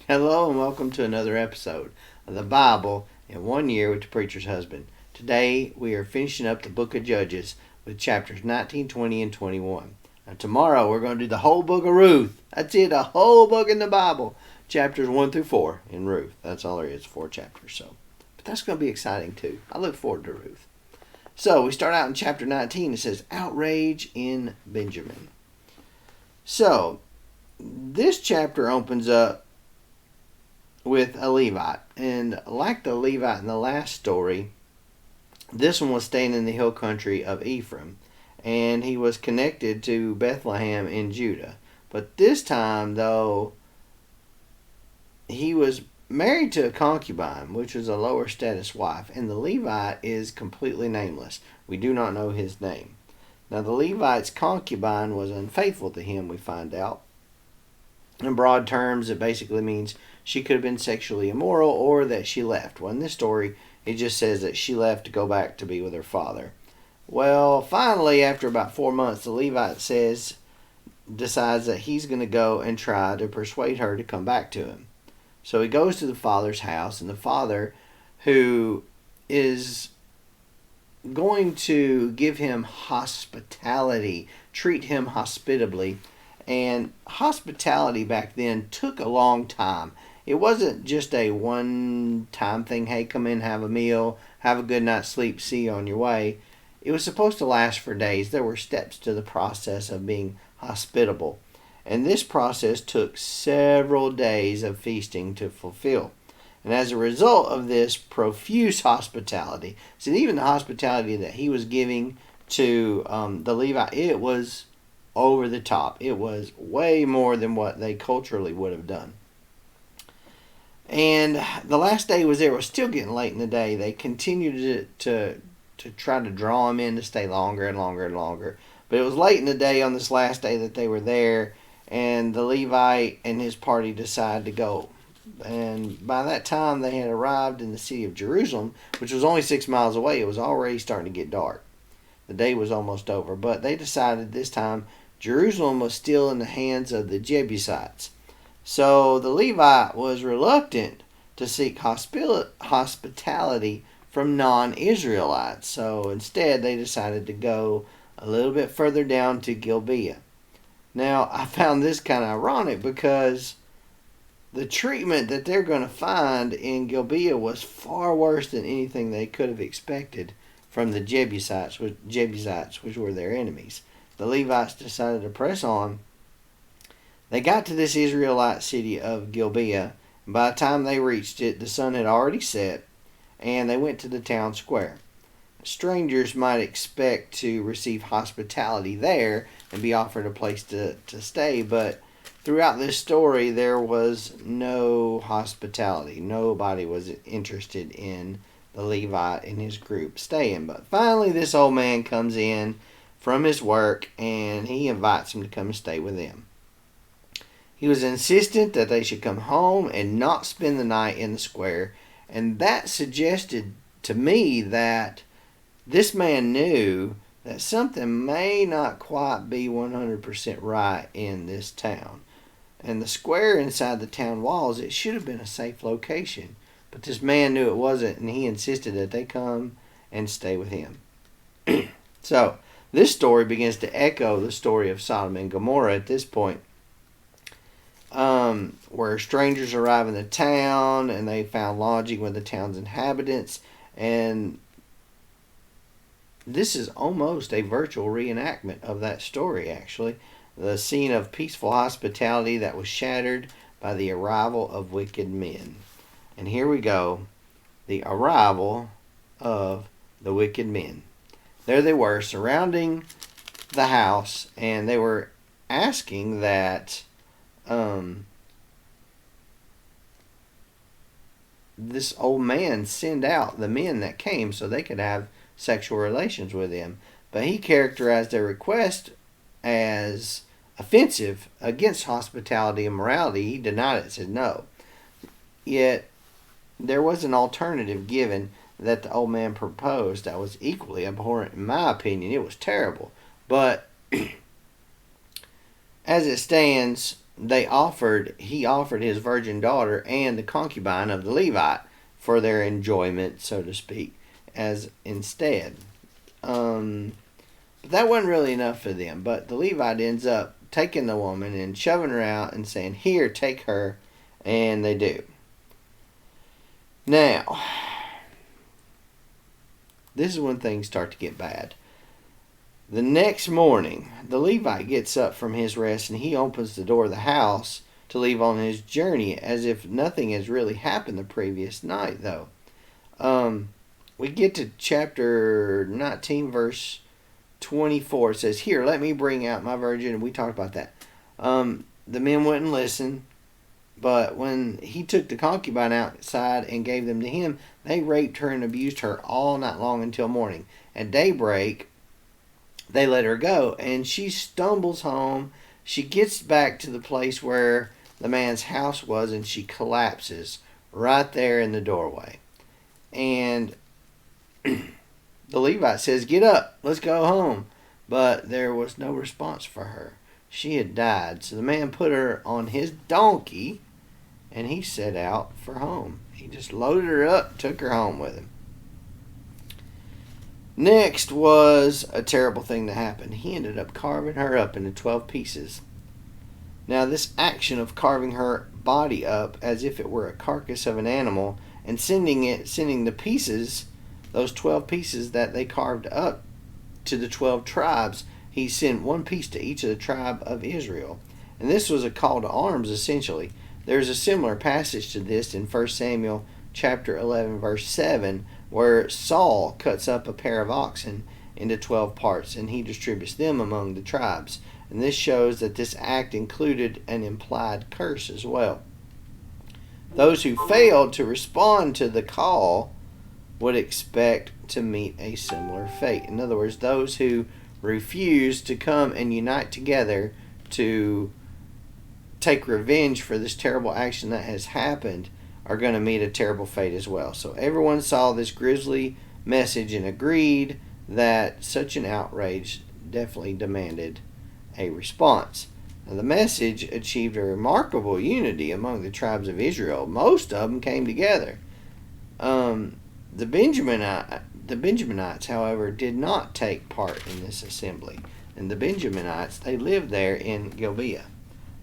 Hello and welcome to another episode of the Bible in 1 year with the preacher's husband. Today we are finishing up the book of Judges with chapters 19, 20, and 21. Now tomorrow we're going to do the whole book of Ruth. That's it, a whole book in the Bible. Chapters 1 through 4 in Ruth. That's all there is, 4 chapters. But that's going to be exciting too. I look forward to Ruth. So we start out in chapter 19. It says, outrage in Benjamin. So this chapter opens up with a Levite. And like the Levite in the last story, this one was staying in the hill country of Ephraim. And he was connected to Bethlehem in Judah. But this time, though, he was married to a concubine, which was a lower status wife. And the Levite is completely nameless. We do not know his name. Now, the Levite's concubine was unfaithful to him, we find out. In broad terms, it basically means she could have been sexually immoral or that she left. Well, in this story, it just says that she left to go back to be with her father. Well, finally, after about 4 months, the Levite decides that he's going to go and try to persuade her to come back to him. So he goes to the father's house, and the father, who is going to give him hospitality, treat him hospitably. And hospitality back then took a long time. It wasn't just a one-time thing. Hey, come in, have a meal, have a good night's sleep, see you on your way. It was supposed to last for days. There were steps to the process of being hospitable. And this process took several days of feasting to fulfill. And as a result of this profuse hospitality, see, even the hospitality that he was giving to the Levite, it was over the top. It was way more than what they culturally would have done. And the last day was there. It was still getting late in the day. They continued to try to draw him in to stay longer and longer and longer. But it was late in the day on this last day that they were there, and the Levite and his party decided to go. And by that time, they had arrived in the city of Jerusalem, which was only 6 miles away. It was already starting to get dark. The day was almost over. But they decided this time Jerusalem was still in the hands of the Jebusites. So the Levite was reluctant to seek hospitality from non-Israelites. So instead, they decided to go a little bit further down to Gibeah. Now, I found this kind of ironic because the treatment that they're going to find in Gibeah was far worse than anything they could have expected from the Jebusites, which were their enemies. The Levites decided to press on. They got to this Israelite city of Gibeah, and by the time they reached it, the sun had already set, and they went to the town square. Strangers might expect to receive hospitality there and be offered a place to stay, but throughout this story, there was no hospitality. Nobody was interested in the Levite and his group staying. But finally, this old man comes in from his work, and he invites him to come and stay with them. He was insistent that they should come home and not spend the night in the square, and that suggested to me that this man knew that something may not quite be 100% right in this town. And the square inside the town walls, it should have been a safe location. But this man knew it wasn't, and he insisted that they come and stay with him. So, this story begins to echo the story of Sodom and Gomorrah at this point, where strangers arrive in the town, and they found lodging with the town's inhabitants. And this is almost a virtual reenactment of that story, actually. The scene of peaceful hospitality that was shattered by the arrival of wicked men. And here we go, the arrival of the wicked men. There they were, surrounding the house, and they were asking that this old man send out the men that came so they could have sexual relations with him. But he characterized their request as offensive against hospitality and morality. He denied it, said no. Yet there was an alternative given that the old man proposed that was equally abhorrent in my opinion. It was terrible. But as it stands, he offered his virgin daughter and the concubine of the Levite for their enjoyment, so to speak, as instead. But that wasn't really enough for them. But the Levite ends up taking the woman and shoving her out and saying, "Here, take her," and they do. Now, this is when things start to get bad. The next morning, the Levite gets up from his rest and he opens the door of the house to leave on his journey, as if nothing has really happened the previous night, though. We get to chapter 19, verse 24. It says, "Here, let me bring out my virgin," and we talked about that. The men wouldn't listen, but when he took the concubine outside and gave them to him, they raped her and abused her all night long until morning. At daybreak, they let her go, and she stumbles home. She gets back to the place where the man's house was, and she collapses right there in the doorway. And the Levite says, "Get up, let's go home." But there was no response for her. She had died. So the man put her on his donkey, and he set out for home. He just loaded her up, took her home with him. Next was a terrible thing that happened. He ended up carving her up into 12 pieces. Now, this action of carving her body up as if it were a carcass of an animal and sending the pieces, those 12 pieces that they carved up, to the 12 tribes, he sent one piece to each of the tribe of Israel. And this was a call to arms, essentially. There's a similar passage to this in 1 Samuel chapter 11, verse 7, where Saul cuts up a pair of oxen into 12 parts, and he distributes them among the tribes. And this shows that this act included an implied curse as well. Those who failed to respond to the call would expect to meet a similar fate. In other words, those who refuse to come and unite together to take revenge for this terrible action that has happened are going to meet a terrible fate as well. So everyone saw this grisly message and agreed that such an outrage definitely demanded a response. Now, the message achieved a remarkable unity among the tribes of Israel. Most of them came together. The Benjaminites, however, did not take part in this assembly. And the Benjaminites, they lived there in Gibeah.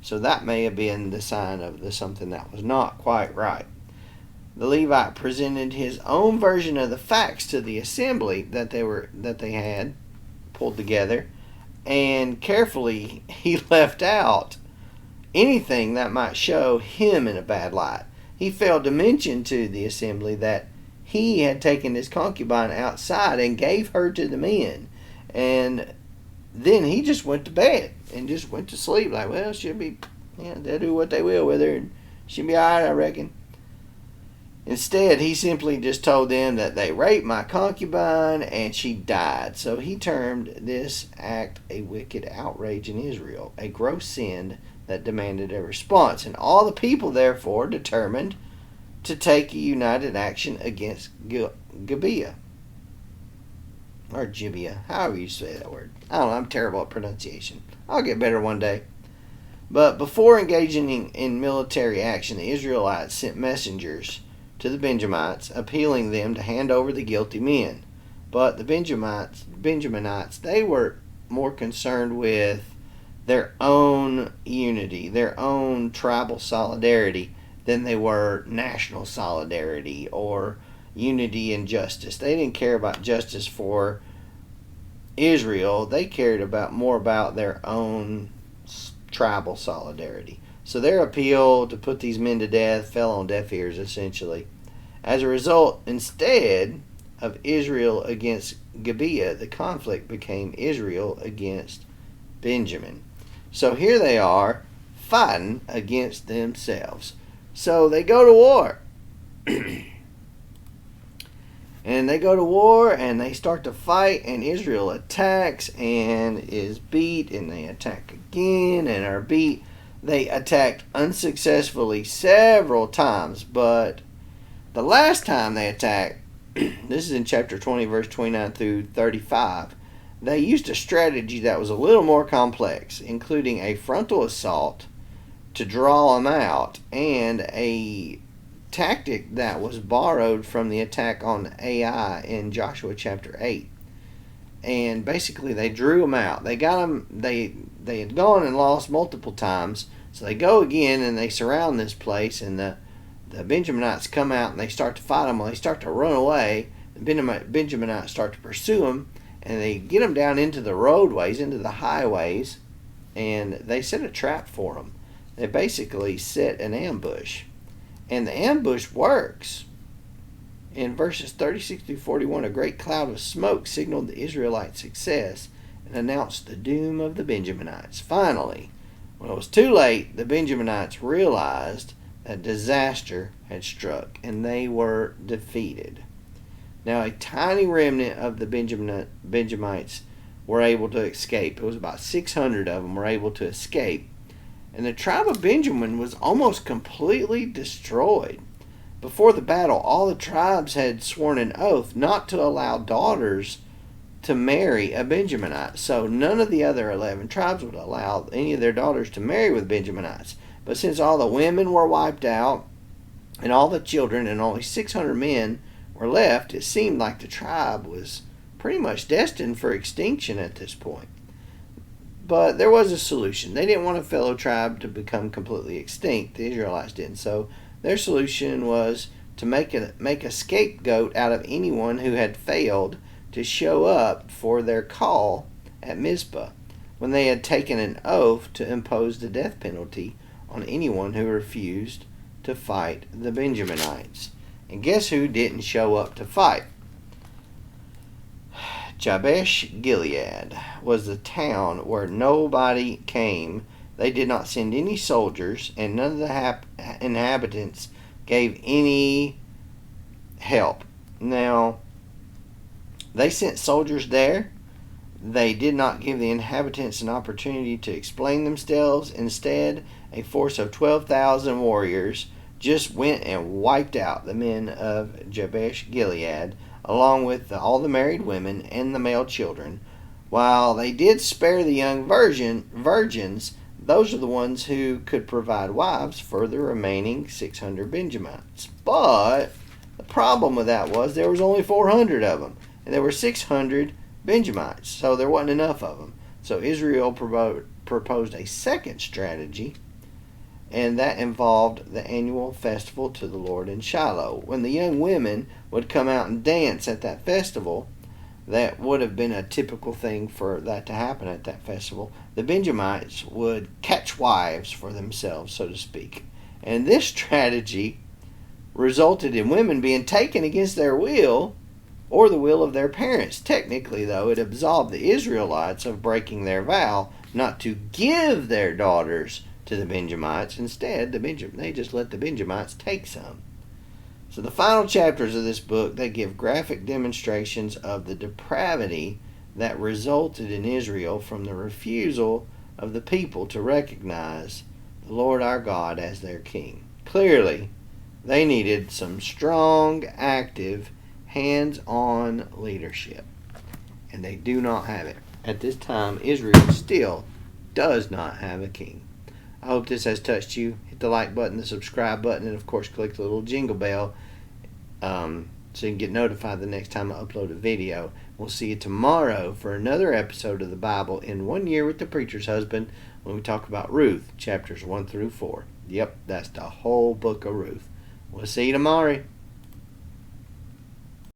So that may have been the sign of something that was not quite right. The Levite presented his own version of the facts to the assembly that they had pulled together, and carefully he left out anything that might show him in a bad light. He failed to mention to the assembly that he had taken his concubine outside and gave her to the men, and then he just went to bed and just went to sleep like, well, she'll be, they'll do what they will with her, and she'll be all right, I reckon. Instead, he simply just told them that they raped my concubine and she died. So he termed this act a wicked outrage in Israel, a gross sin that demanded a response. And all the people, therefore, determined to take a united action against Gibeah. Or Gibeah, however you say that word. I don't know, I'm terrible at pronunciation. I'll get better one day. But before engaging in military action, the Israelites sent messengers to the Benjamites, appealing them to hand over the guilty men. But the Benjaminites, they were more concerned with their own unity, their own tribal solidarity, than they were national solidarity or unity and justice. They didn't care about justice for Israel. They cared more about their own tribal solidarity. So their appeal to put these men to death fell on deaf ears, essentially. As a result, instead of Israel against Gibeah, the conflict became Israel against Benjamin. So here they are fighting against themselves. So they go to war. And they go to war and they start to fight, and Israel attacks and is beat, and they attack again and are beat. They attacked unsuccessfully several times, but the last time they attacked, this is in chapter 20, verse 29 through 35, they used a strategy that was a little more complex, including a frontal assault to draw them out, and a tactic that was borrowed from the attack on Ai in Joshua chapter 8. And basically they drew them out. They got them, they had gone and lost multiple times, so they go again and they surround this place, and the Benjaminites come out and they start to fight them. Well, they start to run away. The Benjaminites start to pursue them, and they get them down into the roadways, into the highways, and they set a trap for them. They basically set an ambush, and the ambush works. In verses 36 through 41, a great cloud of smoke signaled the Israelites' success and announced the doom of the Benjaminites. Finally, when it was too late, the Benjaminites realized that disaster had struck, and they were defeated. Now, a tiny remnant of the Benjamites were able to escape. It was about 600 of them were able to escape. And the tribe of Benjamin was almost completely destroyed. Before the battle, all the tribes had sworn an oath not to allow daughters to marry a Benjaminite. So none of the other 11 tribes would allow any of their daughters to marry with Benjaminites. But since all the women were wiped out and all the children and only 600 men were left, it seemed like the tribe was pretty much destined for extinction at this point. But there was a solution. They didn't want a fellow tribe to become completely extinct. The Israelites didn't. So their solution was to make a scapegoat out of anyone who had failed to show up for their call at Mizpah, when they had taken an oath to impose the death penalty on anyone who refused to fight the Benjaminites. And guess who didn't show up to fight? Jabesh Gilead was the town where nobody came. They did not send any soldiers, and none of the inhabitants gave any help. Now, they sent soldiers there. They did not give the inhabitants an opportunity to explain themselves. Instead, a force of 12,000 warriors just went and wiped out the men of Jabesh Gilead, along with all the married women and the male children. While they did spare the young virgins, those are the ones who could provide wives for the remaining 600 Benjamites. But the problem with that was there was only 400 of them, and there were 600 Benjamites, so there wasn't enough of them. So Israel proposed a second strategy, and that involved the annual festival to the Lord in Shiloh. When the young women would come out and dance at that festival, that would have been a typical thing for that to happen at that festival. The Benjamites would catch wives for themselves, so to speak. And this strategy resulted in women being taken against their will or the will of their parents. Technically, though, it absolved the Israelites of breaking their vow not to give their daughters to the Benjamites. Instead, they just let the Benjamites take some. So the final chapters of this book, they give graphic demonstrations of the depravity that resulted in Israel from the refusal of the people to recognize the Lord our God as their king. Clearly, they needed some strong, active, hands-on leadership, and they do not have it. At this time, Israel still does not have a king. I hope this has touched you. Hit the like button, the subscribe button, and of course click the little jingle bell so you can get notified the next time I upload a video. We'll see you tomorrow for another episode of the Bible in 1 Year with the Preacher's Husband, when we talk about Ruth, chapters 1 through 4. Yep, that's the whole book of Ruth. We'll see you tomorrow.